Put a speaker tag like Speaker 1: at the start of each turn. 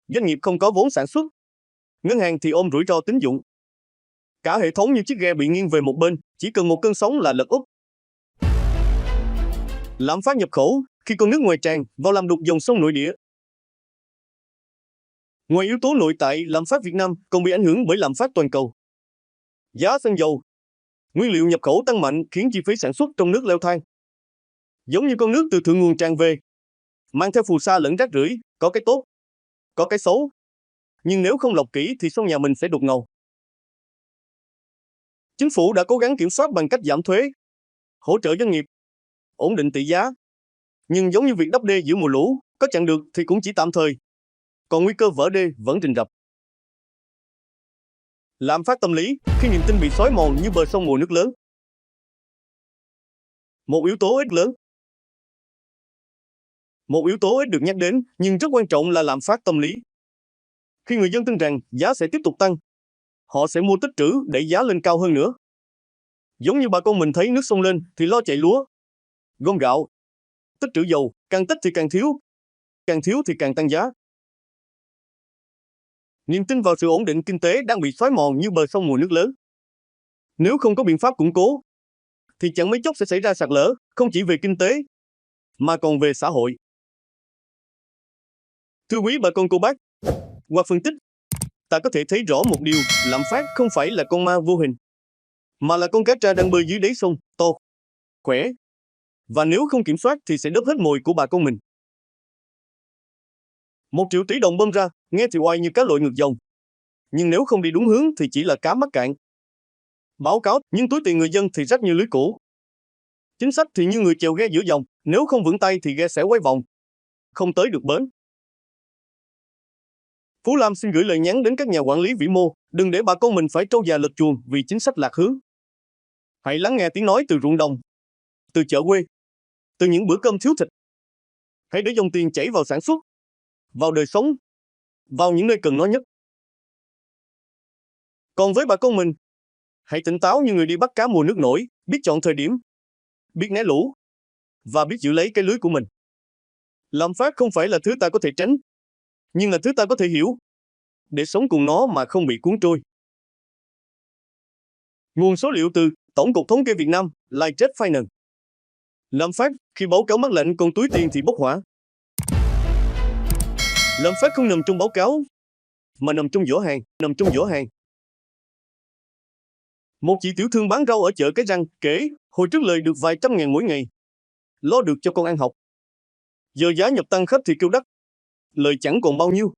Speaker 1: doanh nghiệp không có vốn sản xuất, ngân hàng thì ôm rủi ro tín dụng. Cả hệ thống như chiếc ghe bị nghiêng về một bên, chỉ cần một cơn sóng là lật úp. Lạm phát nhập khẩu, khi con nước ngoài tràn vào làm đục dòng sông nội địa. Ngoài yếu tố nội tại, lạm phát Việt Nam còn bị ảnh hưởng bởi lạm phát toàn cầu. Giá xăng dầu, nguyên liệu nhập khẩu tăng mạnh khiến chi phí sản xuất trong nước leo thang. Giống như con nước từ thượng nguồn tràn về, mang theo phù sa lẫn rác rưởi, có cái tốt, có cái xấu. Nhưng nếu không lọc kỹ thì sông nhà mình sẽ đục ngầu. Chính phủ đã cố gắng kiểm soát bằng cách giảm thuế, hỗ trợ doanh nghiệp, ổn định tỷ giá. Nhưng giống như việc đắp đê giữa mùa lũ, có chặn được thì cũng chỉ tạm thời. Còn nguy cơ vỡ đê vẫn rình rập. Lạm phát tâm lý, khi niềm tin bị xói mòn như bờ sông mùa nước lớn. Một yếu tố ít được nhắc đến, nhưng rất quan trọng là lạm phát tâm lý. Khi người dân tin rằng giá sẽ tiếp tục tăng, họ sẽ mua tích trữ đẩy giá lên cao hơn nữa. Giống như bà con mình thấy nước sông lên thì lo chạy lúa, gom gạo, tích trữ dầu, càng tích thì càng thiếu thì càng tăng giá. Niềm tin vào sự ổn định kinh tế đang bị xói mòn như bờ sông mùa nước lớn. Nếu không có biện pháp củng cố, thì chẳng mấy chốc sẽ xảy ra sạt lở, không chỉ về kinh tế, mà còn về xã hội. Thưa quý bà con cô bác, qua phân tích, ta có thể thấy rõ một điều, lạm phát không phải là con ma vô hình, mà là con cá tra đang bơi dưới đáy sông, to, khỏe. Và nếu không kiểm soát thì sẽ đớp hết mồi của bà con mình. 1 triệu tỷ đồng bơm ra, nghe thì oai như cá lội ngược dòng. Nhưng nếu không đi đúng hướng thì chỉ là cá mắc cạn. Báo cáo, nhưng túi tiền người dân thì rách như lưới cổ. Chính sách thì như người chèo ghe giữa dòng, nếu không vững tay thì ghe sẽ quay vòng, không tới được bến. Phú Lam xin gửi lời nhắn đến các nhà quản lý vĩ mô, đừng để bà con mình phải trâu già lật chuồng vì chính sách lạc hướng. Hãy lắng nghe tiếng nói từ ruộng đồng, từ chợ quê, từ những bữa cơm thiếu thịt. Hãy để dòng tiền chảy vào sản xuất, vào đời sống, vào những nơi cần nó nhất. Còn với bà con mình, hãy tỉnh táo như người đi bắt cá mùa nước nổi, biết chọn thời điểm, biết né lũ, và biết giữ lấy cái lưới của mình. Lạm phát không phải là thứ ta có thể tránh, nhưng là thứ ta có thể hiểu, để sống cùng nó mà không bị cuốn trôi. Nguồn số liệu từ Tổng cục Thống kê Việt Nam, Lighted Finance. Lạm phát, khi báo cáo mắc lạnh còn túi tiền thì bốc hỏa. Lạm phát không nằm trong báo cáo, mà nằm trong giỏ hàng. Một chị tiểu thương bán rau ở chợ Cái Răng kể, hồi trước lời được vài trăm ngàn mỗi ngày, lo được cho con ăn học. Giờ giá nhập tăng khách thì kêu đắt, lời chẳng còn bao nhiêu.